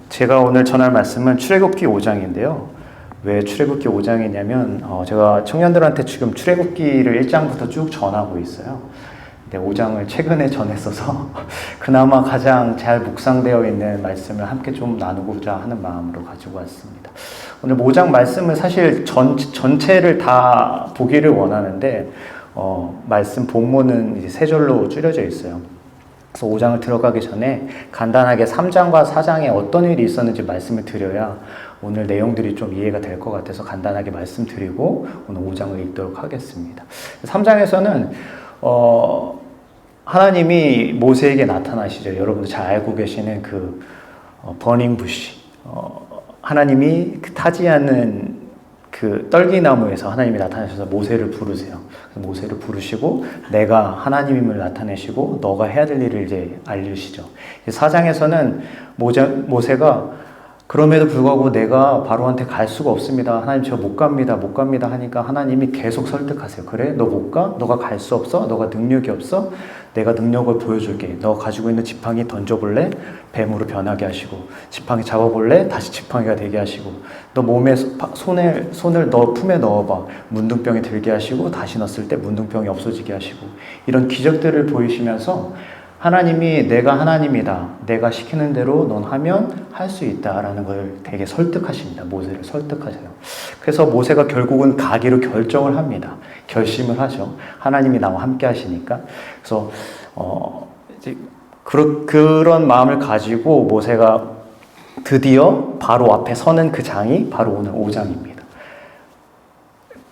제가 오늘 전할 말씀은 출애굽기 5장인데요. 왜 출애굽기 5장이냐면 제가 청년들한테 지금 출애굽기를 1장부터 쭉 전하고 있어요. 근데 5장을 최근에 전했어서 그나마 가장 잘 묵상되어 있는 말씀을 함께 좀 나누고자 하는 마음으로 가지고 왔습니다. 오늘 5장 말씀을 사실 전체를 다 보기를 원하는데 말씀 본문은 이제 3절로 줄여져 있어요. 그래서 5장을 들어가기 전에 간단하게 3장과 4장에 어떤 일이 있었는지 말씀을 드려야 오늘 내용들이 좀 이해가 될 것 같아서 간단하게 말씀드리고 오늘 5장을 읽도록 하겠습니다. 3장에서는 하나님이 모세에게 나타나시죠. 여러분도 잘 알고 계시는 그 버닝 부시, 하나님이 타지 않는 그 떨기나무에서 하나님이 나타나셔서 모세를 부르세요. 모세를 부르시고 내가 하나님임을 나타내시고 너가 해야 될 일을 이제 알리시죠. 4장에서는 모세가 그럼에도 불구하고 내가 바로한테 갈 수가 없습니다. 하나님 저 못 갑니다 하니까 하나님이 계속 설득하세요. 그래? 너 못 가? 너가 갈 수 없어? 너가 능력이 없어? 내가 능력을 보여줄게. 너 가지고 있는 지팡이 던져볼래? 뱀으로 변하게 하시고, 지팡이 잡아볼래? 다시 지팡이가 되게 하시고, 너 몸에 손을 너 품에 넣어봐. 문둥병이 들게 하시고, 다시 넣었을 때 문둥병이 없어지게 하시고, 이런 기적들을 보이시면서 하나님이 내가 하나님이다. 내가 시키는 대로 넌 하면 할 수 있다라는 걸 되게 설득하십니다. 모세를 설득하세요. 그래서 모세가 결국은 가기로 결정을 합니다. 결심을 하죠. 하나님이 나와 함께 하시니까. 그래서 이제 그런 마음을 가지고 모세가 드디어 바로 앞에 서는 그 장이 바로 오늘 5장입니다.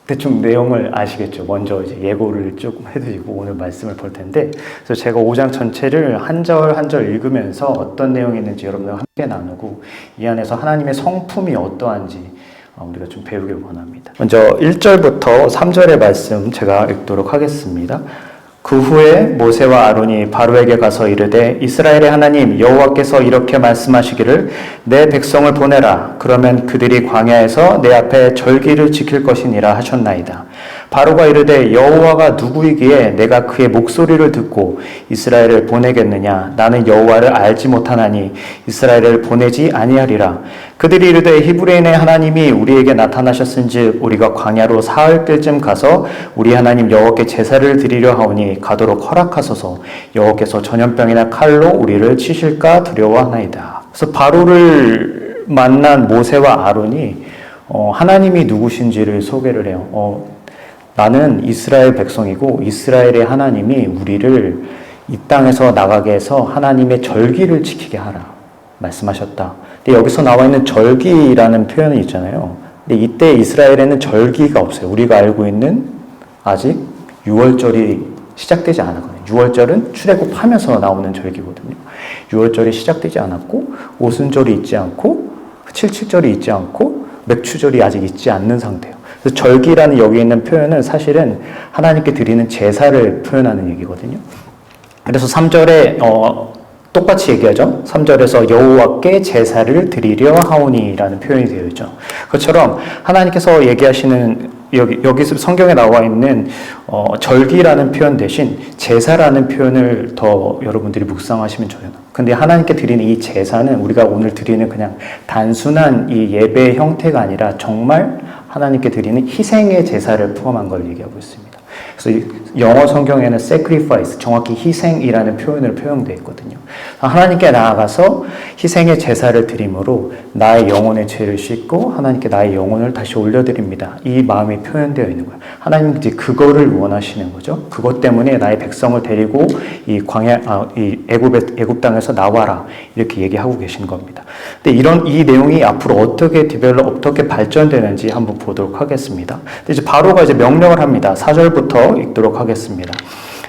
대충 내용을 아시겠죠? 먼저 이제 예고를 조금 해드리고 오늘 말씀을 볼 텐데, 그래서 제가 5장 전체를 한 절 한 절 읽으면서 어떤 내용이 있는지 여러분들과 함께 나누고 이 안에서 하나님의 성품이 어떠한지 우리가 좀 배우길 원합니다. 먼저 1절부터 3절의 말씀 제가 읽도록 하겠습니다. 그 후에 모세와 아론이 바로에게 가서 이르되 이스라엘의 하나님 여호와께서 이렇게 말씀하시기를 내 백성을 보내라. 그러면 그들이 광야에서 내 앞에 절기를 지킬 것이니라 하셨나이다. 바로가 이르되 여호와가 누구이기에 내가 그의 목소리를 듣고 이스라엘을 보내겠느냐. 나는 여호와를 알지 못하나니 이스라엘을 보내지 아니하리라. 그들이 이르되 히브리인의 하나님이 우리에게 나타나셨은즉 우리가 광야로 사흘 뜰쯤 가서 우리 하나님 여호와께 제사를 드리려 하오니 가도록 허락하소서. 여호와께서 전염병이나 칼로 우리를 치실까 두려워하나이다. 그래서 바로를 만난 모세와 아론이 하나님이 누구신지를 소개를 해요. 나는 이스라엘 백성이고 이스라엘의 하나님이 우리를 이 땅에서 나가게 해서 하나님의 절기를 지키게 하라 말씀하셨다. 근데 여기서 나와 있는 절기라는 표현이 있잖아요. 근데 이때 이스라엘에는 절기가 없어요. 우리가 알고 있는 아직 6월절이 시작되지 않았거든요. 6월절은 출애굽하면서 나오는 절기거든요. 6월절이 시작되지 않았고 오순절이 있지 않고 칠칠절이 있지 않고 맥추절이 아직 있지 않는 상태예요. 그래서 절기라는 여기 있는 표현은 사실은 하나님께 드리는 제사를 표현하는 얘기거든요. 그래서 3절에 똑같이 얘기하죠. 3절에서 여호와께 제사를 드리려 하오니라는 표현이 되어 있죠. 그것처럼 하나님께서 얘기하시는 여기 성경에 나와 있는 절기라는 표현 대신 제사라는 표현을 더 여러분들이 묵상하시면 좋아요. 근데 하나님께 드리는 이 제사는 우리가 오늘 드리는 그냥 단순한 이 예배의 형태가 아니라 정말 하나님께 드리는 희생의 제사를 포함한 걸 얘기하고 있습니다. 그래서 영어 성경에는 sacrifice, 정확히 희생이라는 표현으로 표현되어 있거든요. 하나님께 나아가서 희생의 제사를 드림으로 나의 영혼의 죄를 씻고 하나님께 나의 영혼을 다시 올려드립니다. 이 마음이 표현되어 있는 거예요. 하나님은 이제 그거를 원하시는 거죠. 그것 때문에 나의 백성을 데리고 이 애굽 땅에서 나와라 이렇게 얘기하고 계신 겁니다. 근데 이 내용이 앞으로 어떻게 발전되는지 한번 보도록 하겠습니다. 근데 이제 바로가 이제 명령을 합니다. 4절부터 읽도록 하겠습니다.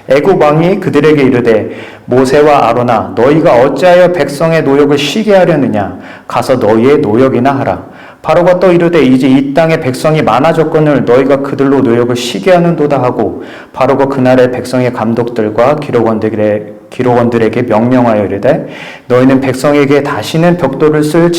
애굽 왕이 그들에게 이르되 모세와 아론아 너희가 어찌하여 백성의 노역을 쉬게 하려느냐. 가서 너희의 노역이나 하라. 바로가 또 이르되 이제 이 땅에 백성이 많아졌거늘 너희가 그들로 노역을 쉬게 하는도다 하고 바로가 그날의 백성의 감독들과 기록원들에게 명령하여 이르되 너희는 백성에게 다시는 벽돌을 쓸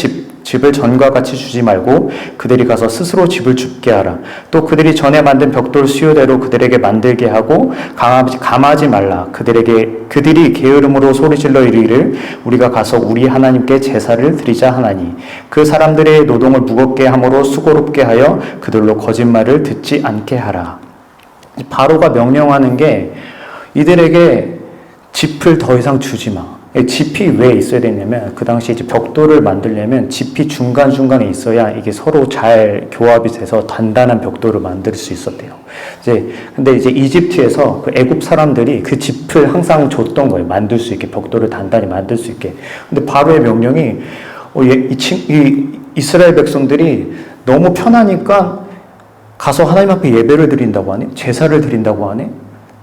집을 전과 같이 주지 말고 그들이 가서 스스로 집을 줍게 하라. 또 그들이 전에 만든 벽돌 수요대로 그들에게 만들게 하고 감하지 말라. 그들이 게으름으로 소리질러 이르기를 우리가 가서 우리 하나님께 제사를 드리자 하나니 그 사람들의 노동을 무겁게 함으로 수고롭게 하여 그들로 거짓말을 듣지 않게 하라. 바로가 명령하는 게 이들에게 집을 더 이상 주지 마. 집이 왜 있어야 되냐면 그 당시 이제 벽돌을 만들려면 집이 중간중간에 있어야 이게 서로 잘 교합이 돼서 단단한 벽돌을 만들 수 있었대요. 근데 이제 이집트에서 그 애굽 사람들이 그 집을 항상 줬던 거예요. 만들 수 있게 벽돌을 단단히 만들 수 있게. 근데 바로의 명령이 이 이스라엘 백성들이 너무 편하니까 가서 하나님 앞에 예배를 드린다고 하네? 제사를 드린다고 하네?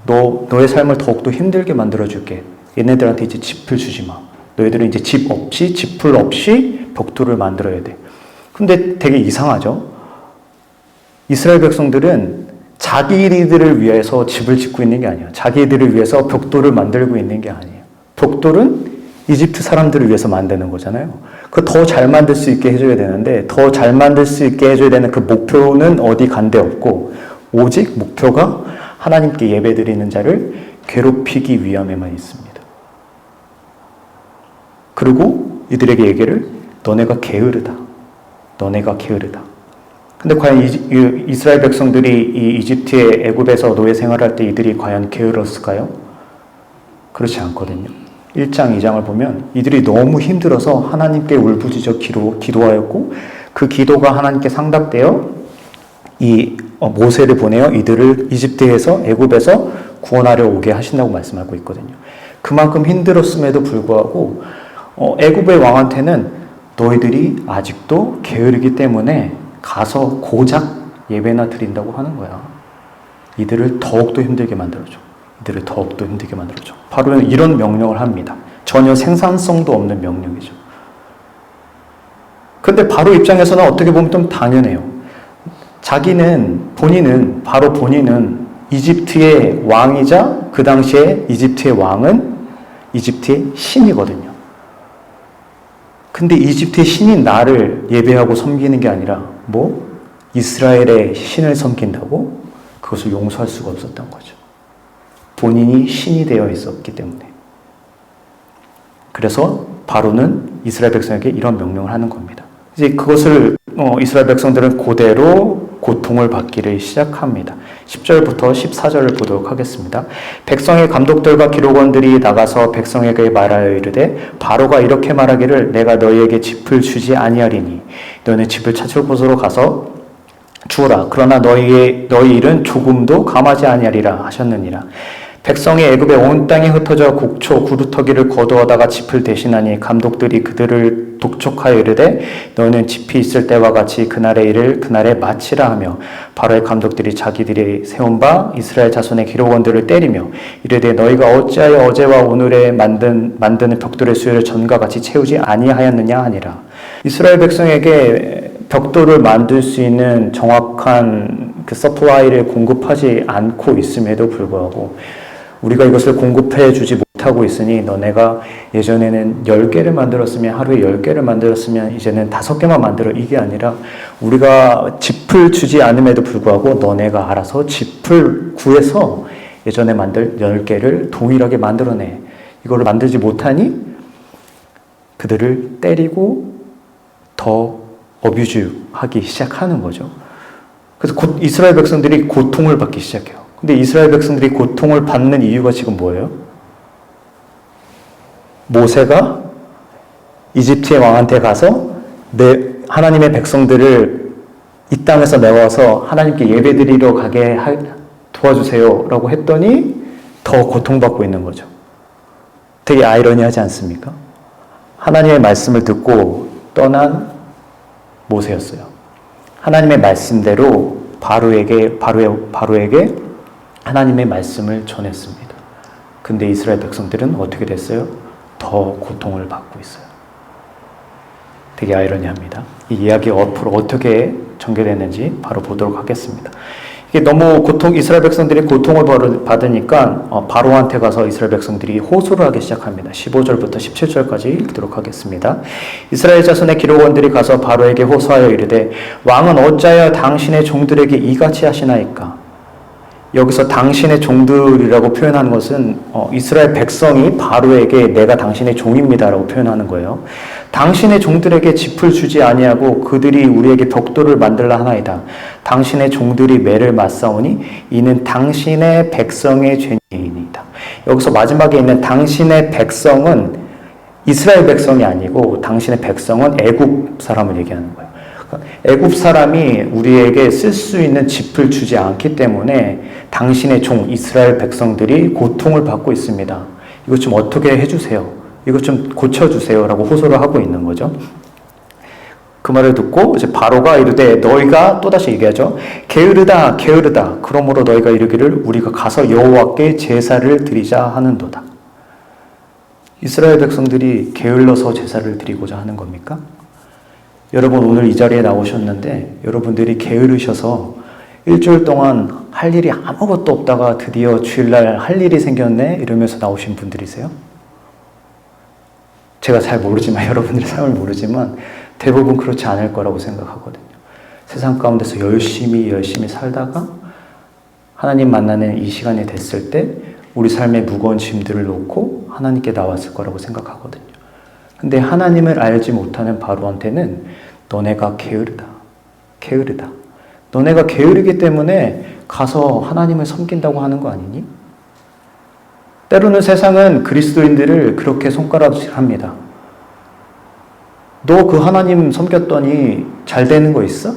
너의 삶을 더욱더 힘들게 만들어줄게. 얘네들한테 이제 집을 주지 마. 너희들은 이제 집 없이, 집풀 없이 벽돌을 만들어야 돼. 근데 되게 이상하죠? 이스라엘 백성들은 자기들을 위해서 집을 짓고 있는 게 아니에요. 자기들을 위해서 벽돌을 만들고 있는 게 아니에요. 벽돌은 이집트 사람들을 위해서 만드는 거잖아요. 그 더 잘 만들 수 있게 해줘야 되는데 더 잘 만들 수 있게 해줘야 되는 그 목표는 어디 간데 없고 오직 목표가 하나님께 예배드리는 자를 괴롭히기 위함에만 있습니다. 그리고 이들에게 얘기를 너네가 게으르다. 너네가 게으르다. 근데 과연 이스라엘 백성들이 이 이집트의 애굽에서 노예 생활할 때 이들이 과연 게을렀을까요? 그렇지 않거든요. 1장, 2장을 보면 이들이 너무 힘들어서 하나님께 울부짖어 기도하였고 그 기도가 하나님께 상답되어 이 모세를 보내어 이들을 이집트에서 애굽에서 구원하려 오게 하신다고 말씀하고 있거든요. 그만큼 힘들었음에도 불구하고 애굽의 왕한테는 너희들이 아직도 게으르기 때문에 가서 고작 예배나 드린다고 하는 거야. 이들을 더욱더 힘들게 만들어줘. 이들을 더욱더 힘들게 만들어줘. 바로는 이런 명령을 합니다. 전혀 생산성도 없는 명령이죠. 근데 바로 입장에서는 어떻게 보면 좀 당연해요. 바로 본인은 이집트의 왕이자 그 당시에 이집트의 왕은 이집트의 신이거든요. 근데 이집트의 신인 나를 예배하고 섬기는 게 아니라 이스라엘의 신을 섬긴다고? 그것을 용서할 수가 없었던 거죠. 본인이 신이 되어 있었기 때문에. 그래서 바로는 이스라엘 백성에게 이런 명령을 하는 겁니다. 이제 그것을 이스라엘 백성들은 그대로 고통을 받기를 시작합니다. 10절부터 14절을 보도록 하겠습니다. 백성의 감독들과 기록원들이 나가서 백성에게 말하여 이르되 바로가 이렇게 말하기를 내가 너희에게 집을 주지 아니하리니 너희는 집을 찾을 곳으로 가서 주어라. 그러나 너희 일은 조금도 감하지 아니하리라 하셨느니라. 백성이 애굽의 온 땅에 흩어져 곡초 구루터기를 거두어다가 짚을 대신하니 감독들이 그들을 독촉하여 이르되 너희는 짚이 있을 때와 같이 그날의 일을 그날에 마치라 하며 바로의 감독들이 자기들이 세운 바 이스라엘 자손의 기록원들을 때리며 이르되 너희가 어찌하여 어제와 오늘에 만드는 벽돌의 수요를 전과 같이 채우지 아니하였느냐 하니라. 이스라엘 백성에게 벽돌을 만들 수 있는 정확한 그 서플라이를 공급하지 않고 있음에도 불구하고 우리가 이것을 공급해 주지 못하고 있으니 너네가 예전에는 10개를 만들었으면 하루에 10개를 만들었으면 이제는 5개만 만들어. 이게 아니라 우리가 짚을 주지 않음에도 불구하고 너네가 알아서 짚을 구해서 예전에 만들 10개를 동일하게 만들어내. 이거를 만들지 못하니 그들을 때리고 더 어뷰즈하기 시작하는 거죠. 그래서 곧 이스라엘 백성들이 고통을 받기 시작해요. 근데 이스라엘 백성들이 고통을 받는 이유가 지금 뭐예요? 모세가 이집트의 왕한테 가서 하나님의 백성들을 이 땅에서 내와서 하나님께 예배드리러 가게 도와주세요 라고 했더니 더 고통받고 있는 거죠. 되게 아이러니하지 않습니까? 하나님의 말씀을 듣고 떠난 모세였어요. 하나님의 말씀대로 바로에게 하나님의 말씀을 전했습니다. 근데 이스라엘 백성들은 어떻게 됐어요? 더 고통을 받고 있어요. 되게 아이러니합니다. 이 이야기 앞으로 어떻게 전개되는지 바로 보도록 하겠습니다. 이게 너무 이스라엘 백성들이 고통을 받으니까 바로한테 가서 이스라엘 백성들이 호소를 하기 시작합니다. 15절부터 17절까지 읽도록 하겠습니다. 이스라엘 자손의 기록원들이 가서 바로에게 호소하여 이르되 왕은 어찌하여 당신의 종들에게 이같이 하시나이까? 여기서 당신의 종들이라고 표현하는 것은 이스라엘 백성이 바로에게 내가 당신의 종입니다라고 표현하는 거예요. 당신의 종들에게 짚을 주지 아니하고 그들이 우리에게 벽돌을 만들라 하나이다. 당신의 종들이 매를 맞사오니 이는 당신의 백성의 죄니이다. 여기서 마지막에 있는 당신의 백성은 이스라엘 백성이 아니고 당신의 백성은 애굽 사람을 얘기하는 거예요. 애굽 사람이 우리에게 쓸 수 있는 짚을 주지 않기 때문에 당신의 종 이스라엘 백성들이 고통을 받고 있습니다. 이것 좀 어떻게 해주세요. 이것 좀 고쳐주세요라고 호소를 하고 있는 거죠. 그 말을 듣고 이제 바로가 이르되 너희가 또다시 얘기하죠. 게으르다 게으르다. 그러므로 너희가 이르기를 우리가 가서 여호와께 제사를 드리자 하는도다. 이스라엘 백성들이 게을러서 제사를 드리고자 하는 겁니까? 여러분 오늘 이 자리에 나오셨는데 여러분들이 게으르셔서 일주일 동안 할 일이 아무것도 없다가 드디어 주일날 할 일이 생겼네 이러면서 나오신 분들이세요? 제가 잘 모르지만 여러분들의 삶을 모르지만 대부분 그렇지 않을 거라고 생각하거든요. 세상 가운데서 열심히 살다가 하나님 만나는 이 시간이 됐을 때 우리 삶의 무거운 짐들을 놓고 하나님께 나왔을 거라고 생각하거든요. 근데 하나님을 알지 못하는 바로한테는 너네가 게으르다. 게으르다. 너네가 게으르기 때문에 가서 하나님을 섬긴다고 하는 거 아니니? 때로는 세상은 그리스도인들을 그렇게 손가락질합니다. 너 그 하나님 섬겼더니 잘 되는 거 있어?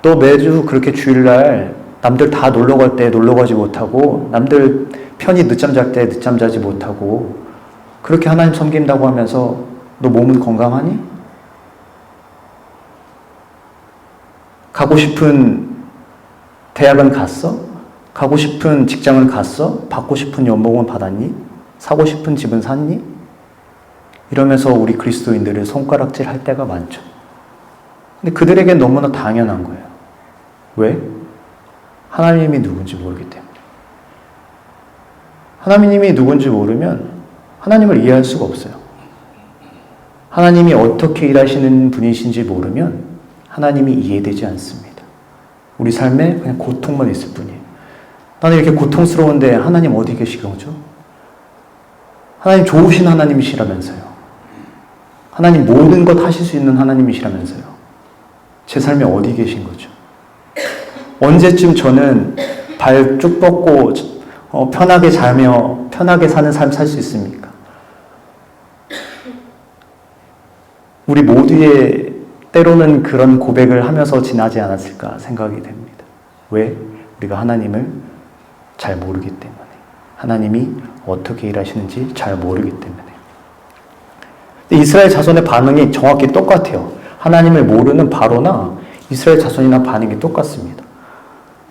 너 매주 그렇게 주일날 남들 다 놀러 갈 때 놀러 가지 못하고 남들 편히 늦잠 잘 때 늦잠 자지 못하고 그렇게 하나님 섬긴다고 하면서 너 몸은 건강하니? 가고 싶은 대학은 갔어? 가고 싶은 직장은 갔어? 받고 싶은 연봉은 받았니? 사고 싶은 집은 샀니? 이러면서 우리 그리스도인들을 손가락질 할 때가 많죠. 근데 그들에겐 너무나 당연한 거예요. 왜? 하나님이 누군지 모르기 때문에. 하나님이 누군지 모르면 하나님을 이해할 수가 없어요. 하나님이 어떻게 일하시는 분이신지 모르면 하나님이 이해되지 않습니다. 우리 삶에 그냥 고통만 있을 뿐이에요. 나는 이렇게 고통스러운데 하나님 어디 계시죠? 하나님 좋으신 하나님이시라면서요. 하나님 모든 것 하실 수 있는 하나님이시라면서요. 제 삶에 어디 계신 거죠? 언제쯤 저는 발 쭉 뻗고 편하게 자며 편하게 사는 삶 살 수 있습니까? 우리 모두의 때로는 그런 고백을 하면서 지나지 않았을까 생각이 됩니다. 왜? 우리가 하나님을 잘 모르기 때문에. 하나님이 어떻게 일하시는지 잘 모르기 때문에. 이스라엘 자손의 반응이 정확히 똑같아요. 하나님을 모르는 바로나 이스라엘 자손이나 반응이 똑같습니다.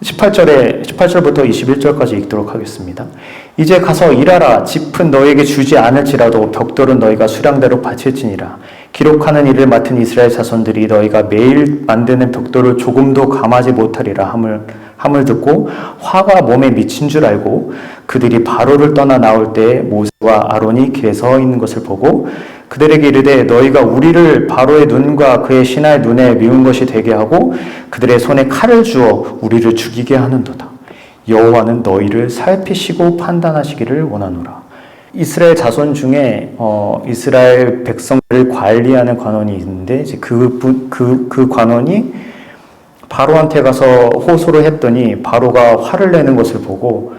18절부터 21절까지 읽도록 하겠습니다. 이제 가서 일하라. 짚은 너에게 주지 않을지라도 벽돌은 너희가 수량대로 바칠지니라. 기록하는 일을 맡은 이스라엘 자손들이 너희가 매일 만드는 벽돌을 조금도 감하지 못하리라 함을 듣고 화가 몸에 미친 줄 알고 그들이 바로를 떠나 나올 때에 모세와 아론이 길에 서 있는 것을 보고 그들에게 이르되 너희가 우리를 바로의 눈과 그의 신하의 눈에 미운 것이 되게 하고 그들의 손에 칼을 주어 우리를 죽이게 하는도다. 여호와는 너희를 살피시고 판단하시기를 원하노라. 이스라엘 자손 중에 이스라엘 백성들을 관리하는 관원이 있는데 이제 그 관원이 바로한테 가서 호소를 했더니 바로가 화를 내는 것을 보고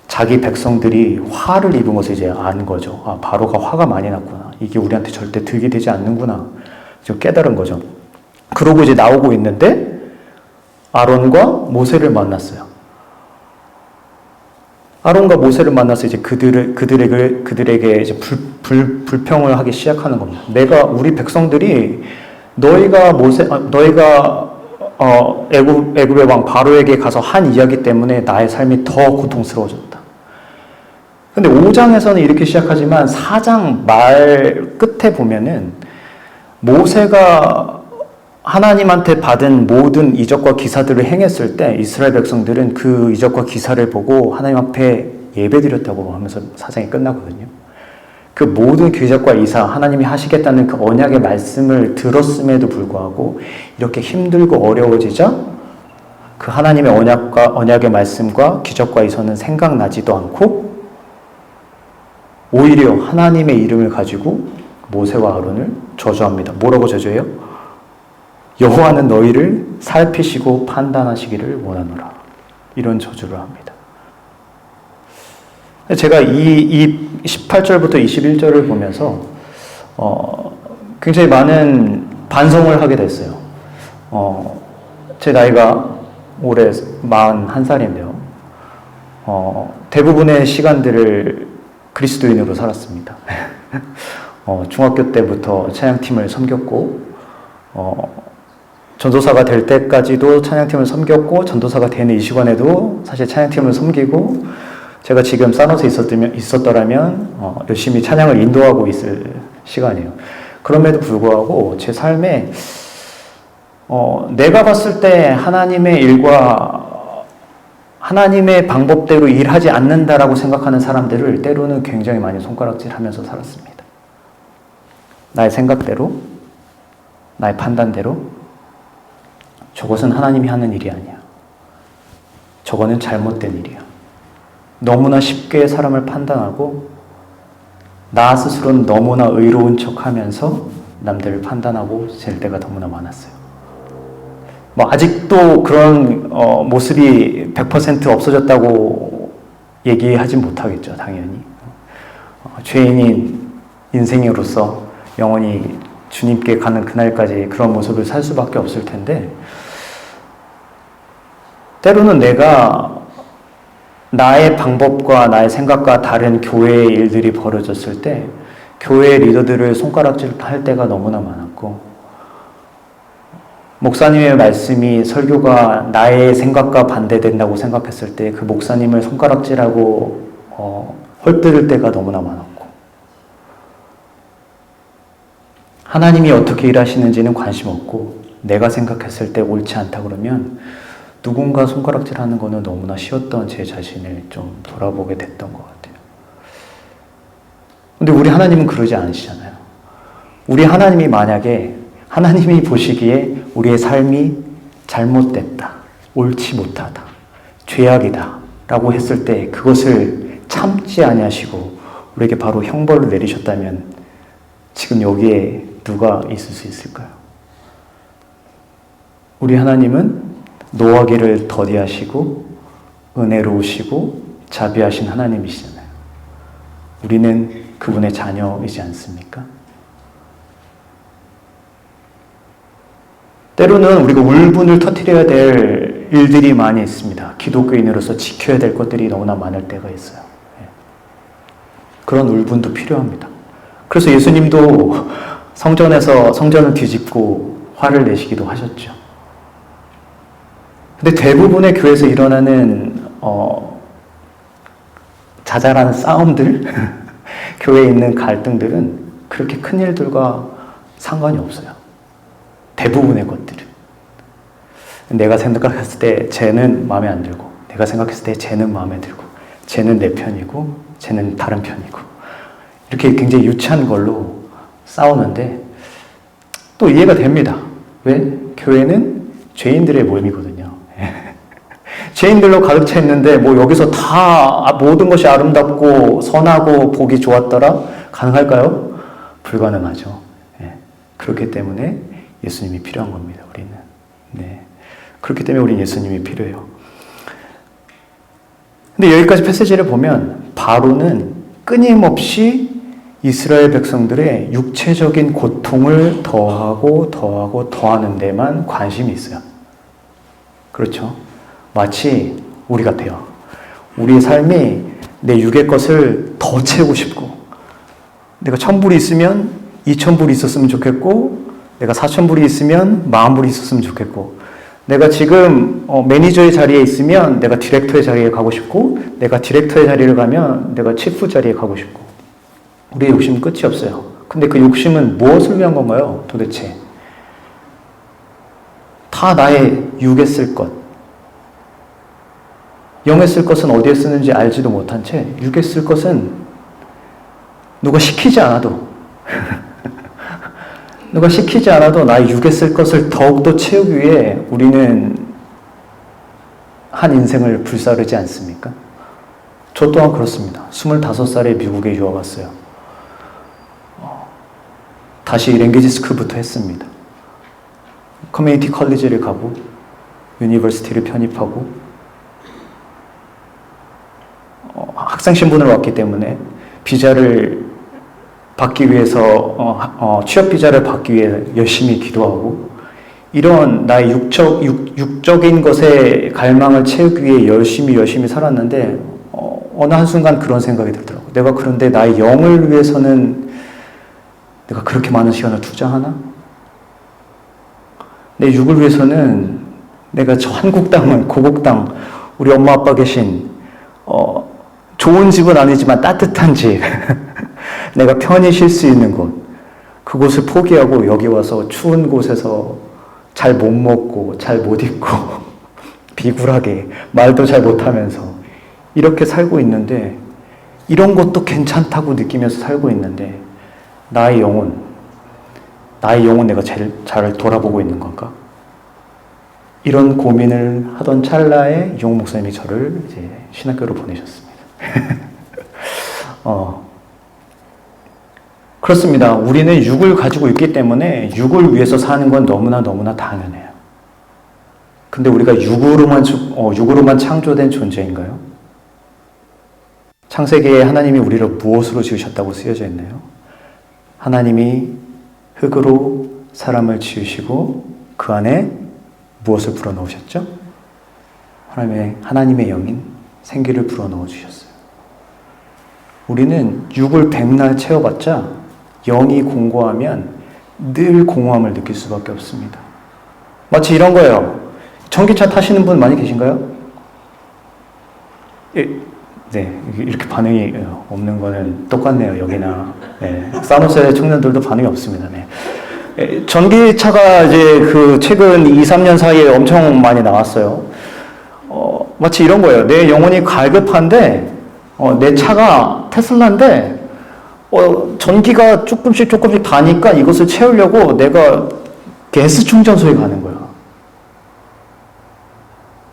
자기 백성들이 화를 입은 것을 이제 아는 거죠. 아, 바로가 화가 많이 났구나. 이게 우리한테 절대 득이 되지 않는구나. 좀 깨달은 거죠. 그러고 이제 나오고 있는데 아론과 모세를 만났어요. 아론과 모세를 만나서 이제 그들에게 이제 불평을 하기 시작하는 겁니다. 우리 백성들이 너희가 애굽의 왕 바로에게 가서 한 이야기 때문에 나의 삶이 더 고통스러워졌다. 근데 5장에서는 이렇게 시작하지만 4장 말 끝에 보면은 모세가 하나님한테 받은 모든 이적과 기사들을 행했을 때 이스라엘 백성들은 그 이적과 기사를 보고 하나님 앞에 예배드렸다고 하면서 사장이 끝나거든요. 그 모든 기적과 이사, 하나님이 하시겠다는 그 언약의 말씀을 들었음에도 불구하고 이렇게 힘들고 어려워지자 그 하나님의 언약의 말씀과 기적과 이사는 생각나지도 않고 오히려 하나님의 이름을 가지고 모세와 아론을 저주합니다. 뭐라고 저주해요? 여호와는 너희를 살피시고 판단하시기를 원하노라. 이런 저주를 합니다. 제가 이 18절부터 21절을 보면서 굉장히 많은 반성을 하게 됐어요. 제 나이가 올해 41살인데요. 대부분의 시간들을 그리스도인으로 살았습니다. 중학교 때부터 찬양팀을 섬겼고 전도사가 될 때까지도 찬양팀을 섬겼고 전도사가 되는 이 시간에도 사실 찬양팀을 섬기고 제가 지금 사노스에 있었더라면 열심히 찬양을 인도하고 있을 시간이에요. 그럼에도 불구하고 제 삶에 내가 봤을 때 하나님의 일과 하나님의 방법대로 일하지 않는다라고 생각하는 사람들을 때로는 굉장히 많이 손가락질하면서 살았습니다. 나의 생각대로, 나의 판단대로 저것은 하나님이 하는 일이 아니야. 저거는 잘못된 일이야. 너무나 쉽게 사람을 판단하고 나 스스로는 너무나 의로운 척하면서 남들을 판단하고 질 때가 너무나 많았어요. 아직도 그런 모습이 100% 없어졌다고 얘기하진 못하겠죠, 당연히. 죄인인 인생으로서 영원히 주님께 가는 그날까지 그런 모습을 살 수밖에 없을 텐데 때로는 내가 나의 방법과 나의 생각과 다른 교회의 일들이 벌어졌을 때 교회의 리더들을 손가락질할 때가 너무나 많았고 목사님의 말씀이 설교가 나의 생각과 반대된다고 생각했을 때 그 목사님을 손가락질하고 헐뜯을 때가 너무나 많았고 하나님이 어떻게 일하시는지는 관심 없고 내가 생각했을 때 옳지 않다 그러면 누군가 손가락질하는 거는 너무나 쉬웠던 제 자신을 좀 돌아보게 됐던 것 같아요. 근데 우리 하나님은 그러지 않으시잖아요. 우리 하나님이 만약에 하나님이 보시기에 우리의 삶이 잘못됐다, 옳지 못하다, 죄악이다 라고 했을 때 그것을 참지 아니하시고 우리에게 바로 형벌을 내리셨다면 지금 여기에 누가 있을 수 있을까요? 우리 하나님은 노하기를 더디하시고 은혜로우시고 자비하신 하나님이시잖아요. 우리는 그분의 자녀이지 않습니까? 때로는 우리가 울분을 터뜨려야 될 일들이 많이 있습니다. 기독교인으로서 지켜야 될 것들이 너무나 많을 때가 있어요. 그런 울분도 필요합니다. 그래서 예수님도 성전에서 성전을 뒤집고 화를 내시기도 하셨죠. 근데 대부분의 교회에서 일어나는 자잘한 싸움들, 교회에 있는 갈등들은 그렇게 큰 일들과 상관이 없어요. 대부분의 것들은. 내가 생각했을 때 쟤는 마음에 안 들고 내가 생각했을 때 쟤는 마음에 들고 쟤는 내 편이고 쟤는 다른 편이고 이렇게 굉장히 유치한 걸로 싸우는데 또 이해가 됩니다. 왜? 교회는 죄인들의 모임이거든요. 죄인들로 가득 차 있는데 여기서 다 모든 것이 아름답고 선하고 보기 좋았더라? 가능할까요? 불가능하죠. 그렇기 때문에 예수님이 필요한 겁니다. 우리는. 네. 그렇기 때문에 우리는 예수님이 필요해요. 근데 여기까지 패시지를 보면 바로는 끊임없이 이스라엘 백성들의 육체적인 고통을 더하는 데만 관심이 있어요. 그렇죠? 마치 우리 같아요. 우리의 삶이 내 육의 것을 더 채우고 싶고 내가 1000불이 있으면 2000불이 있었으면 좋겠고 내가 4000불이 있으면 40000불이 있었으면 좋겠고 내가 지금 매니저의 자리에 있으면 내가 디렉터의 자리에 가고 싶고 내가 디렉터의 자리를 가면 내가 치프 자리에 가고 싶고 우리의 욕심은 끝이 없어요. 근데 그 욕심은 무엇을 위한 건가요? 도대체 다 나의 육에 쓸 것. 영에 쓸 것은 어디에 쓰는지 알지도 못한 채 육에 쓸 것은 누가 시키지 않아도 누가 시키지 않아도 나의 육에 쓸 것을 더욱더 채우기 위해 우리는 한 인생을 불사르지 않습니까? 저 또한 그렇습니다. 25살에 미국에 유학 왔어요. 다시 랭귀지 스쿨부터 했습니다. 커뮤니티 컬리지를 가고 유니버시티를 편입하고 학생 신분으로 왔기 때문에 비자를 받기 위해서 취업 비자를 받기 위해 열심히 기도하고 이런 나의 육적인 것에 갈망을 채우기 위해 열심히 살았는데 어느 한순간 그런 생각이 들더라고요. 내가 그런데 나의 영을 위해서는 내가 그렇게 많은 시간을 투자하나? 내 육을 위해서는 내가 저 한국 땅은 고국 땅 우리 엄마 아빠 계신 좋은 집은 아니지만 따뜻한 집 내가 편히 쉴 수 있는 곳 그곳을 포기하고 여기 와서 추운 곳에서 잘 못 먹고 잘 못 입고 비굴하게 말도 잘 못하면서 이렇게 살고 있는데 이런 것도 괜찮다고 느끼면서 살고 있는데 나의 영혼 내가 제일 잘 돌아보고 있는 건가? 이런 고민을 하던 찰나에 이용 목사님이 저를 이제 신학교로 보내셨습니다. 그렇습니다. 우리는 육을 가지고 있기 때문에 육을 위해서 사는 건 너무나 당연해요. 근데 우리가 육으로만 창조된 존재인가요? 창세기에 하나님이 우리를 무엇으로 지으셨다고 쓰여져 있나요? 하나님이 흙으로 사람을 지으시고 그 안에 무엇을 불어넣으셨죠? 하나님의 영인 생기를 불어넣어 주셨어요. 우리는 육을 백날 채워봤자 영이 공고하면 늘 공허함을 느낄 수밖에 없습니다. 마치 이런 거예요. 전기차 타시는 분 많이 계신가요? 네, 이렇게 반응이 없는 거는 똑같네요, 여기나. 네, 사무소의 청년들도 반응이 없습니다. 네. 전기차가 이제 최근 2, 3년 사이에 엄청 많이 나왔어요. 마치 이런 거예요. 내 영혼이 갈급한데, 내 차가 테슬라인데, 전기가 조금씩 다니까 이것을 채우려고 내가 가스 충전소에 가는 거야.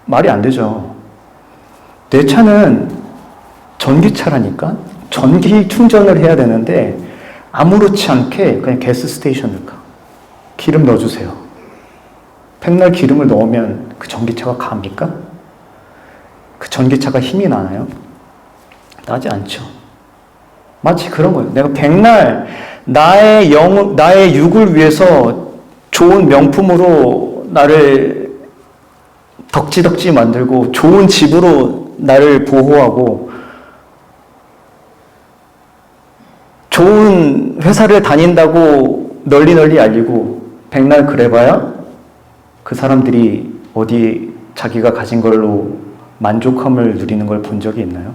말이 안 되죠. 내 차는 전기차라니까 전기 충전을 해야 되는데 아무렇지 않게 그냥 가스 스테이션을 가. 기름 넣어주세요. 백날 기름을 넣으면 그 전기차가 갑니까? 그 전기차가 힘이 나나요? 나지 않죠. 마치 그런 거예요. 내가 백날 나의 육을 위해서 좋은 명품으로 나를 덕지덕지 만들고 좋은 집으로 나를 보호하고 좋은 회사를 다닌다고 널리 알리고 백날 그래봐야 그 사람들이 어디 자기가 가진 걸로 만족함을 누리는 걸 본 적이 있나요?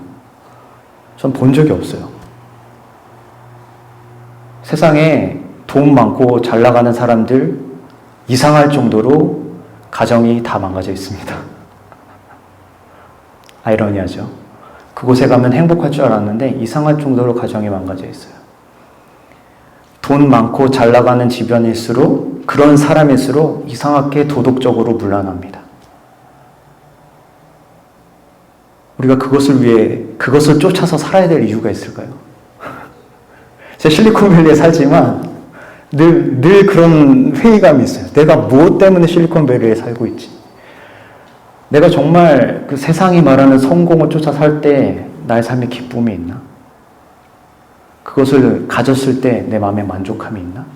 전 본 적이 없어요. 세상에 돈 많고 잘 나가는 사람들 이상할 정도로 가정이 다 망가져 있습니다. 아이러니하죠. 그곳에 가면 행복할 줄 알았는데 이상할 정도로 가정이 망가져 있어요. 돈 많고 잘 나가는 집안일수록 그런 사람일수록 이상하게 도덕적으로 문란합니다. 우리가 그것을 쫓아서 살아야 될 이유가 있을까요? 제가 실리콘밸리에 살지만 늘 그런 회의감이 있어요. 내가 무엇 때문에 실리콘밸리에 살고 있지? 내가 정말 그 세상이 말하는 성공을 쫓아 살 때 나의 삶에 기쁨이 있나? 그것을 가졌을 때 내 마음에 만족함이 있나?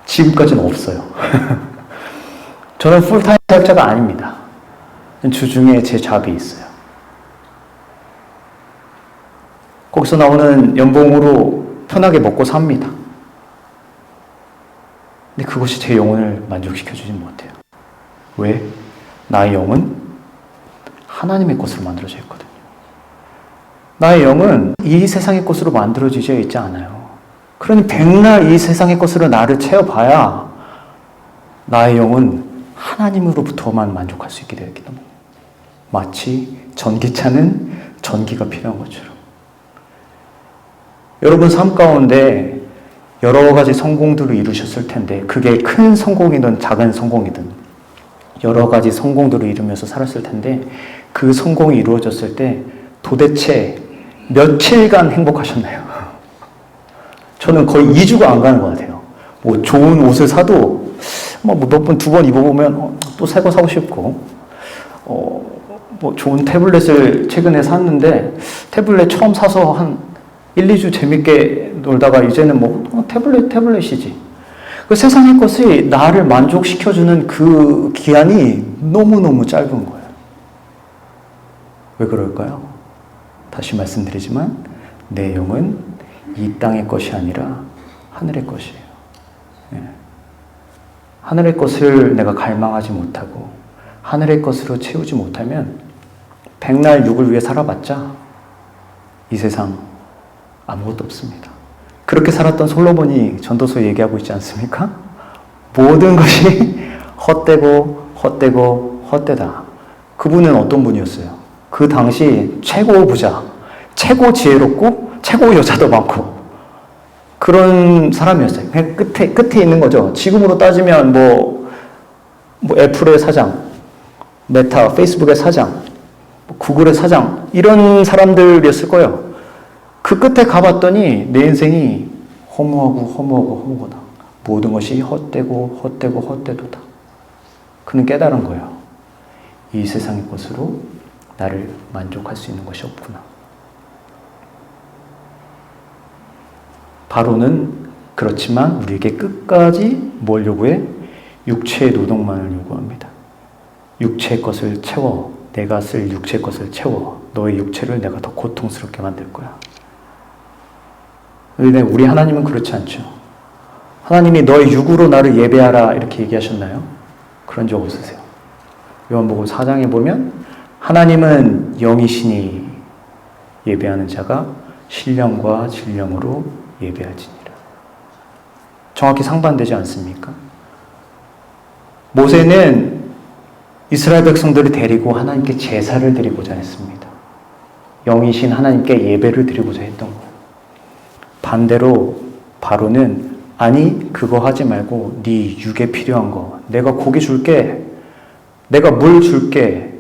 지금까지는 없어요. 저는 풀타임 사역자가 아닙니다. 주중에 제 잡이 있어요. 거기서 나오는 연봉으로 편하게 먹고 삽니다. 근데 그것이 제 영혼을 만족시켜주지 못해요. 왜? 나의 영은 하나님의 것으로 만들어져 있거든요. 나의 영은 이 세상의 것으로 만들어지져 있지 않아요. 그러니 백날 이 세상의 것으로 나를 채워봐야 나의 영은 하나님으로부터만 만족할 수 있게 되었기 때문에 마치 전기차는 전기가 필요한 것처럼 여러분 삶 가운데 여러 가지 성공들을 이루셨을 텐데 그게 큰 성공이든 작은 성공이든 여러 가지 성공들을 이루면서 살았을 텐데 그 성공이 이루어졌을 때 도대체 며칠간 행복하셨나요? 저는 거의 2주가 안 가는 것 같아요. 뭐 좋은 옷을 사도 몇 번, 2번 입어보면 또 새 거 사고 싶고 뭐 좋은 태블릿을 최근에 샀는데 태블릿 처음 사서 한 1, 2주 재밌게 놀다가 이제는 태블릿이지. 그 세상의 것이 나를 만족시켜주는 그 기한이 너무너무 짧은 거예요. 왜 그럴까요? 다시 말씀드리지만 내 영은 이 땅의 것이 아니라 하늘의 것이에요. 하늘의 것을 내가 갈망하지 못하고 하늘의 것으로 채우지 못하면 백날 육을 위해 살아봤자 이 세상 아무것도 없습니다. 그렇게 살았던 솔로몬이 전도서에 얘기하고 있지 않습니까? 모든 것이 헛되고 헛되다. 그분은 어떤 분이었어요? 그 당시 최고 부자, 최고 지혜롭고 최고 여자도 많고 그런 사람이었어요. 그냥 끝에 있는 거죠. 지금으로 따지면 뭐 애플의 사장, 메타, 페이스북의 사장, 구글의 사장 이런 사람들이었을 거예요. 그 끝에 가봤더니 내 인생이 허무하다. 모든 것이 헛되도다. 그는 깨달은 거예요. 이 세상의 것으로 나를 만족할 수 있는 것이 없구나. 바로는 그렇지만 우리에게 끝까지 뭘 요구해? 육체의 노동만을 요구합니다. 육체의 것을 채워. 내가 쓸 육체의 것을 채워. 너의 육체를 내가 더 고통스럽게 만들 거야. 그런데 우리 하나님은 그렇지 않죠. 하나님이 너의 육으로 나를 예배하라 이렇게 얘기하셨나요? 그런 적 없으세요. 요한복음 4장에 보면 하나님은 영이시니 예배하는 자가 신령과 진령으로 예배하지니라. 정확히 상반되지 않습니까? 모세는 이스라엘 백성들을 데리고 하나님께 제사를 드리고자 했습니다. 영이신 하나님께 예배를 드리고자 했던 거예요. 반대로 바로는 아니 그거 하지 말고 네 육에 필요한 거 내가 고기 줄게 내가 물 줄게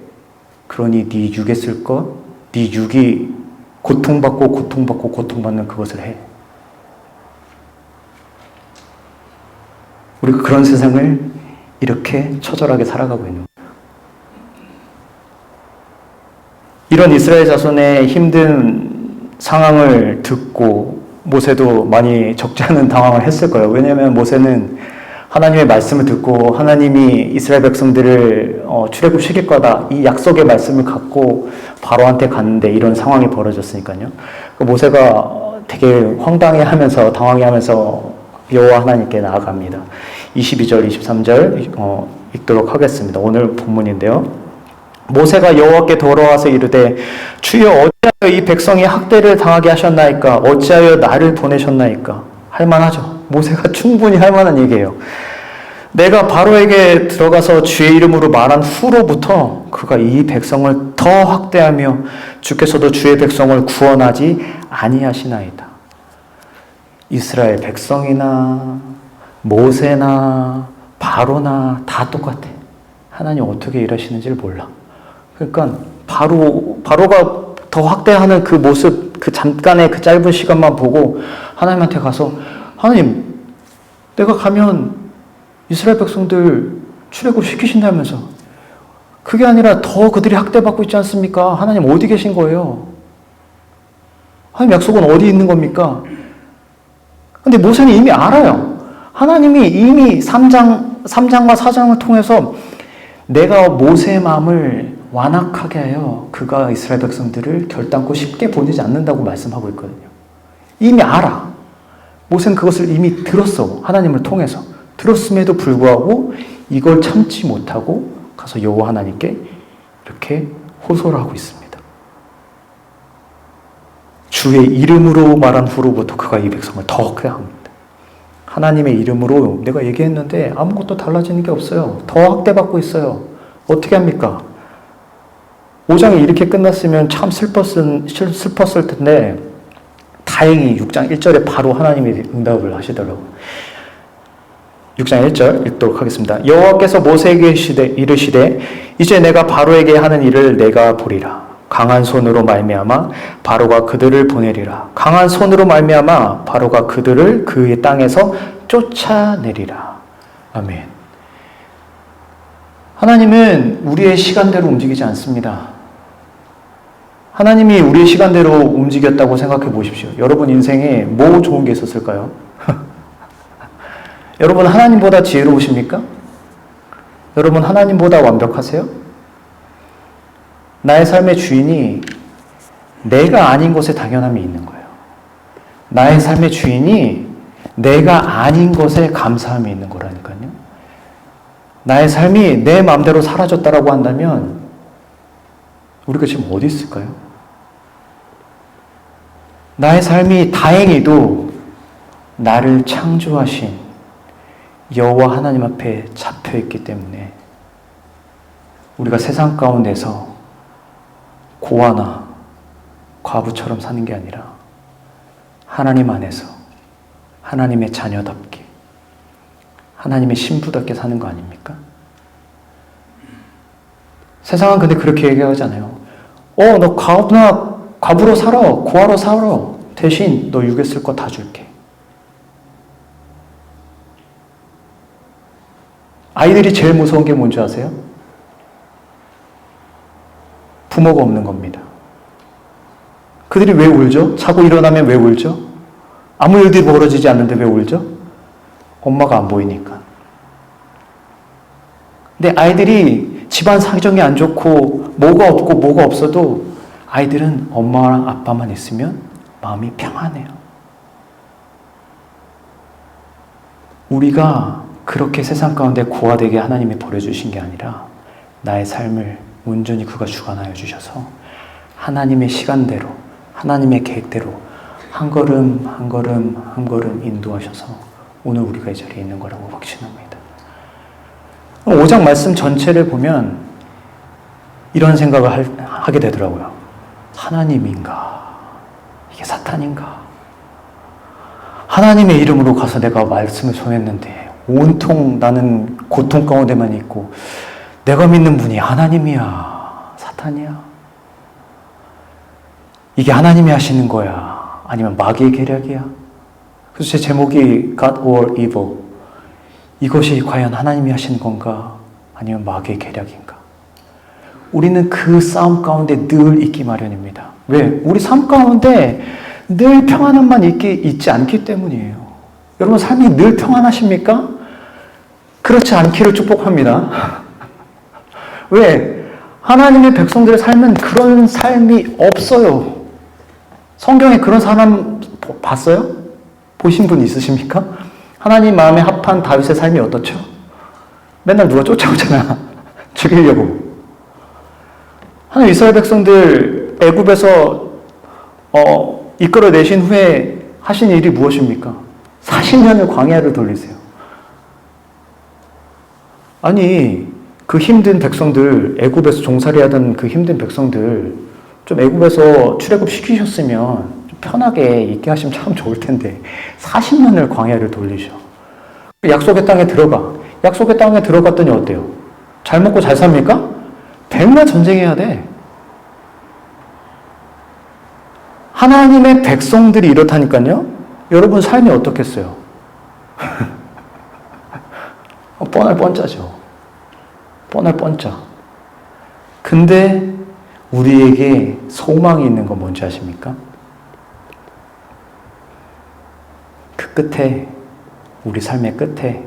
그러니 네 육에 쓸 것 네 육이 고통받는 그것을 해. 우리가 그런 세상을 이렇게 처절하게 살아가고 있는 거예요. 이런 이스라엘 자손의 힘든 상황을 듣고 모세도 많이 적지 않은 당황을 했을 거예요. 왜냐하면 모세는 하나님의 말씀을 듣고 하나님이 이스라엘 백성들을 출애굽시킬 거다 이 약속의 말씀을 갖고 바로한테 갔는데 이런 상황이 벌어졌으니까요. 모세가 되게 황당해하면서 당황해하면서 여호와 하나님께 나아갑니다. 22절, 23절 읽도록 하겠습니다. 오늘 본문인데요. 모세가 여호와께 돌아와서 이르되 주여 어찌하여 이 백성이 학대를 당하게 하셨나이까? 어찌하여 나를 보내셨나이까? 할만하죠. 모세가 충분히 할만한 얘기예요. 내가 바로에게 들어가서 주의 이름으로 말한 후로부터 그가 이 백성을 더 학대하며 주께서도 주의 백성을 구원하지 아니하시나이다. 이스라엘 백성이나 모세나 바로나 다 똑같아. 하나님 어떻게 일하시는지를 몰라. 그러니까 바로가 더 확대하는 그 모습, 그 잠깐의 그 짧은 시간만 보고 하나님한테 가서 하나님, 내가 가면 이스라엘 백성들 출애굽 시키신다면서 그게 아니라 더 그들이 학대받고 있지 않습니까? 하나님 어디 계신 거예요? 하나님 약속은 어디 있는 겁니까? 근데 모세는 이미 알아요. 하나님이 이미 3장과 4장을 통해서 내가 모세의 마음을 완악하게 하여 그가 이스라엘 백성들을 결단코 쉽게 보내지 않는다고 말씀하고 있거든요. 이미 알아. 모세는 그것을 이미 들었어. 하나님을 통해서. 들었음에도 불구하고 이걸 참지 못하고 가서 여호와 하나님께 이렇게 호소를 하고 있습니다. 주의 이름으로 말한 후로부터 그가 이 백성을 더 학대합니다. 하나님의 이름으로 내가 얘기했는데 아무것도 달라지는 게 없어요. 더 학대받고 있어요. 어떻게 합니까? 5장이 이렇게 끝났으면 참 슬펐을 텐데 다행히 6장 1절에 바로 하나님이 응답을 하시더라고요. 6장 1절 읽도록 하겠습니다. 여호와께서 모세에게 이르시되 이제 내가 바로에게 하는 일을 내가 보리라. 강한 손으로 말미암아 바로가 그들을 보내리라. 강한 손으로 말미암아 바로가 그들을 그의 땅에서 쫓아내리라. 아멘. 하나님은 우리의 시간대로 움직이지 않습니다. 하나님이 우리의 시간대로 움직였다고 생각해 보십시오. 여러분 인생에 뭐 좋은 게 있었을까요? 여러분 하나님보다 지혜로우십니까? 여러분 하나님보다 완벽하세요? 나의 삶의 주인이 내가 아닌 것에 당연함이 있는 거예요. 나의 삶의 주인이 내가 아닌 것에 감사함이 있는 거라니까요. 나의 삶이 내 마음대로 사라졌다라고 한다면 우리가 지금 어디 있을까요? 나의 삶이 다행히도 나를 창조하신 여호와 하나님 앞에 잡혀있기 때문에 우리가 세상 가운데서 고아나 과부처럼 사는 게 아니라 하나님 안에서 하나님의 자녀답게 하나님의 신부답게 사는 거 아닙니까? 세상은 근데 그렇게 얘기하잖아요. 너 과부로 살아, 고아로 살아. 대신 너 육에 쓸 거 다 줄게. 아이들이 제일 무서운 게 뭔지 아세요? 부모가 없는 겁니다. 그들이 왜 울죠? 자고 일어나면 왜 울죠? 아무 일들이 벌어지지 않는데 왜 울죠? 엄마가 안 보이니까. 근데 아이들이 집안 사정이 안 좋고 뭐가 없고 뭐가 없어도 아이들은 엄마랑 아빠만 있으면 마음이 평안해요. 우리가 그렇게 세상 가운데 고아되게 하나님이 버려주신 게 아니라 나의 삶을 온전히 그가 주관하여 주셔서 하나님의 시간대로 하나님의 계획대로 한 걸음 한 걸음 한 걸음 인도하셔서 오늘 우리가 이 자리에 있는 거라고 확신합니다. 5장 말씀 전체를 보면 이런 생각을 하게 되더라고요. 하나님인가? 이게 사탄인가? 하나님의 이름으로 가서 내가 말씀을 전했는데 온통 나는 고통 가운데만 있고 내가 믿는 분이 하나님이야? 사탄이야? 이게 하나님이 하시는 거야? 아니면 마귀의 계략이야? 그래서 제 제목이 God or Evil. 이것이 과연 하나님이 하시는 건가? 아니면 마귀의 계략인가? 우리는 그 싸움 가운데 늘 있기 마련입니다. 왜? 우리 삶 가운데 늘 평안함만 있지 않기 때문이에요. 여러분 삶이 늘 평안하십니까? 그렇지 않기를 축복합니다. 왜? 하나님의 백성들의 삶은 그런 삶이 없어요. 성경에 그런 사람 봤어요? 보신 분 있으십니까? 하나님 마음에 합한 다윗의 삶이 어떻죠? 맨날 누가 쫓아오잖아. 죽이려고. 하나님 이스라엘 백성들 애굽에서 이끌어내신 후에 하신 일이 무엇입니까? 40년을 광야를 돌리세요. 아니 그 힘든 백성들, 애굽에서 종살이하던 그 힘든 백성들 좀 애굽에서 출애굽 시키셨으면 좀 편하게 있게 하시면 참 좋을 텐데 40년을 광야를 돌리셔. 약속의 땅에 들어가. 약속의 땅에 들어갔더니 어때요? 잘 먹고 잘 삽니까? 백날 전쟁해야 돼. 하나님의 백성들이 이렇다니까요. 여러분 삶이 어떻겠어요? 뻔할 뻔짜죠. 뻔할 뻔짜. 근데 우리에게 소망이 있는 건 뭔지 아십니까? 그 끝에, 우리 삶의 끝에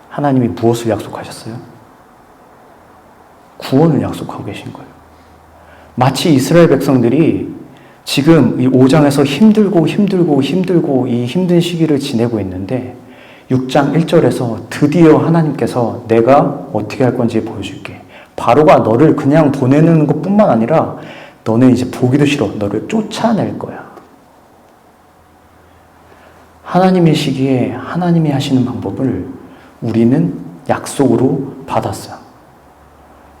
하나님이 무엇을 약속하셨어요? 구원을 약속하고 계신 거예요. 마치 이스라엘 백성들이 지금 이 5장에서 힘들고 이 힘든 시기를 지내고 있는데 6장 1절에서 드디어 하나님께서 내가 어떻게 할 건지 보여줄게. 바로가 너를 그냥 보내는 것뿐만 아니라 너는 이제 보기도 싫어. 너를 쫓아낼 거야. 하나님이시기에 하나님이 하시는 방법을 우리는 약속으로 받았어요.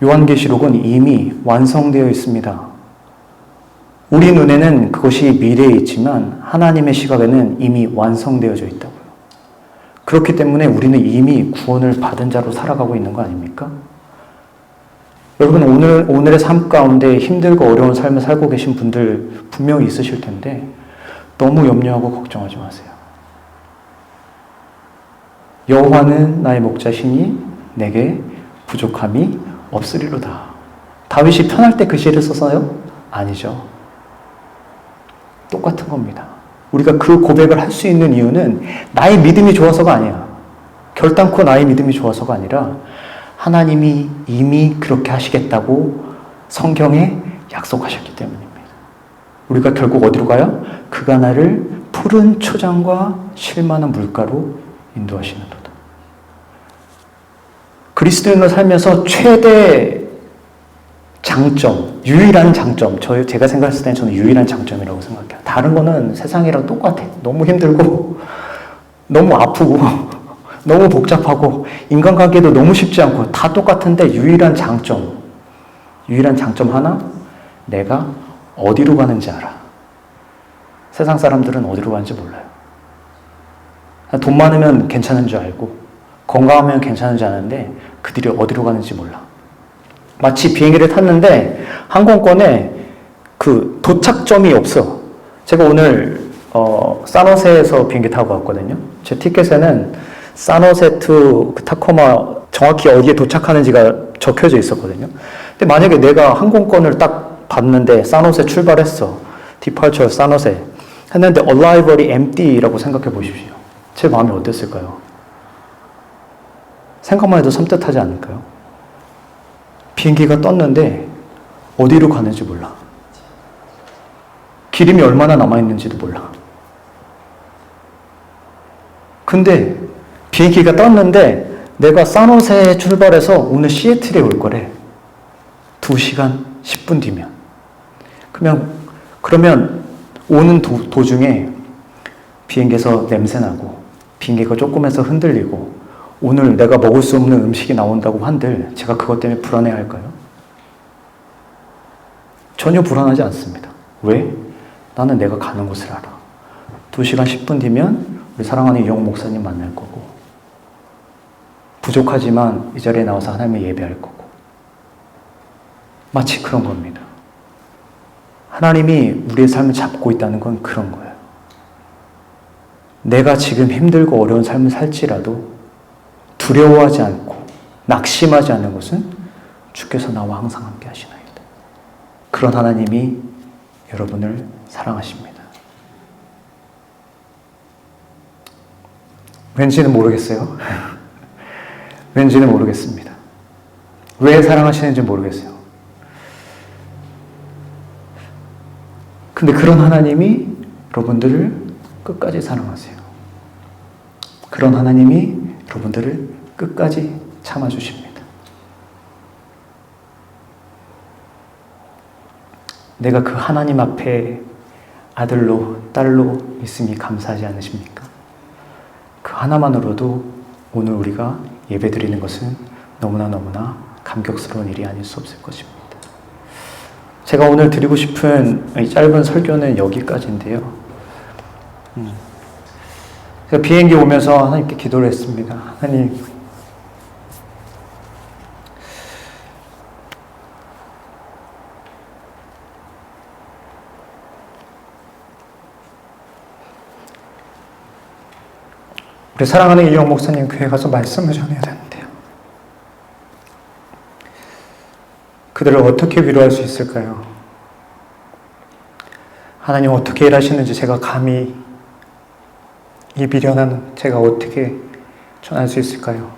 요한계시록은 이미 완성되어 있습니다. 우리 눈에는 그것이 미래에 있지만 하나님의 시각에는 이미 완성되어져 있다고요. 그렇기 때문에 우리는 이미 구원을 받은 자로 살아가고 있는 거 아닙니까? 여러분, 오늘의 삶 가운데 힘들고 어려운 삶을 살고 계신 분들 분명히 있으실 텐데 너무 염려하고 걱정하지 마세요. 여호와는 나의 목자시니 내게 부족함이 없으리로다. 다윗이 편할 때 그 시를 써서요? 아니죠. 똑같은 겁니다. 우리가 그 고백을 할 수 있는 이유는 나의 믿음이 좋아서가 아니야. 결단코 나의 믿음이 좋아서가 아니라 하나님이 이미 그렇게 하시겠다고 성경에 약속하셨기 때문입니다. 우리가 결국 어디로 가요? 그가 나를 푸른 초장과 쉴만한 물가로 인도하시는도다. 그리스도인으로 살면서 최대 장점, 유일한 장점, 제가 생각했을 때는 저는 유일한 장점이라고 생각해요. 다른 거는 세상이랑 똑같아. 너무 힘들고, 너무 아프고, 너무 복잡하고, 인간관계도 너무 쉽지 않고, 다 똑같은데 유일한 장점 하나, 내가 어디로 가는지 알아. 세상 사람들은 어디로 가는지 몰라요. 돈 많으면 괜찮은 줄 알고, 건강하면 괜찮은 줄 아는데, 그들이 어디로 가는지 몰라. 마치 비행기를 탔는데 항공권에 그 도착점이 없어. 제가 오늘 산호세에서 비행기 타고 왔거든요. 제 티켓에는 산호세 투 타코마 정확히 어디에 도착하는지가 적혀져 있었거든요. 근데 만약에 내가 항공권을 딱 봤는데 산호세 출발했어. Departure 산호세 했는데 Arrival이 empty라고 생각해 보십시오. 제 마음이 어땠을까요? 생각만 해도 섬뜩하지 않을까요? 비행기가 떴는데 어디로 가는지 몰라. 기름이 얼마나 남아있는지도 몰라. 근데 비행기가 떴는데 내가 산호세에 출발해서 오늘 시애틀에 올 거래. 2시간 10분 뒤면. 그러면 오는 도중에 비행기에서 냄새나고 비행기가 조금해서 흔들리고 오늘 내가 먹을 수 없는 음식이 나온다고 한들 제가 그것 때문에 불안해할까요? 전혀 불안하지 않습니다. 왜? 나는 내가 가는 곳을 알아. 2시간 10분 뒤면 우리 사랑하는 이용 목사님 만날 거고 부족하지만 이 자리에 나와서 하나님을 예배할 거고 마치 그런 겁니다. 하나님이 우리의 삶을 잡고 있다는 건 그런 거예요. 내가 지금 힘들고 어려운 삶을 살지라도 두려워하지 않고 낙심하지 않는 것은 주께서 나와 항상 함께 하시나이다. 그런 하나님이 여러분을 사랑하십니다. 왠지는 모르겠어요. 왠지는 모르겠습니다. 왜 사랑하시는지 모르겠어요. 근데 그런 하나님이 여러분들을 끝까지 사랑하세요. 그런 하나님이 여러분들을 끝까지 참아주십니다. 내가 그 하나님 앞에 아들로 딸로 있음이 감사하지 않으십니까? 그 하나만으로도 오늘 우리가 예배드리는 것은 너무나 감격스러운 일이 아닐 수 없을 것입니다. 제가 오늘 드리고 싶은 이 짧은 설교는 여기까지인데요. 제가 비행기 오면서 하나님께 기도를 했습니다. 하나님, 우리 사랑하는 이용 목사님 교회 가서 말씀을 전해야 되는데요. 그들을 어떻게 위로할 수 있을까요? 하나님 어떻게 일하시는지 제가 감히 이 미련한 제가 어떻게 전할 수 있을까요?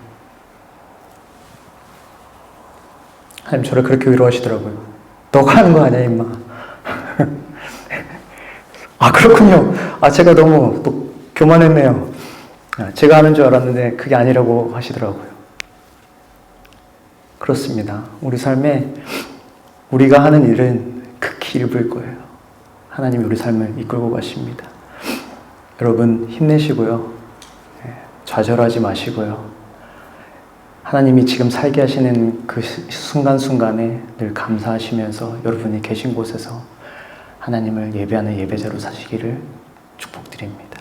하나님 저를 그렇게 위로하시더라고요. 너가 하는 거 아니야 임마. 아 그렇군요. 제가 너무 또 교만했네요. 제가 하는 줄 알았는데 그게 아니라고 하시더라고요. 그렇습니다. 우리 삶에 우리가 하는 일은 극히 일부일 거예요. 하나님이 우리 삶을 이끌고 가십니다. 여러분 힘내시고요. 좌절하지 마시고요. 하나님이 지금 살게 하시는 그 순간순간에 늘 감사하시면서 여러분이 계신 곳에서 하나님을 예배하는 예배자로 사시기를 축복드립니다.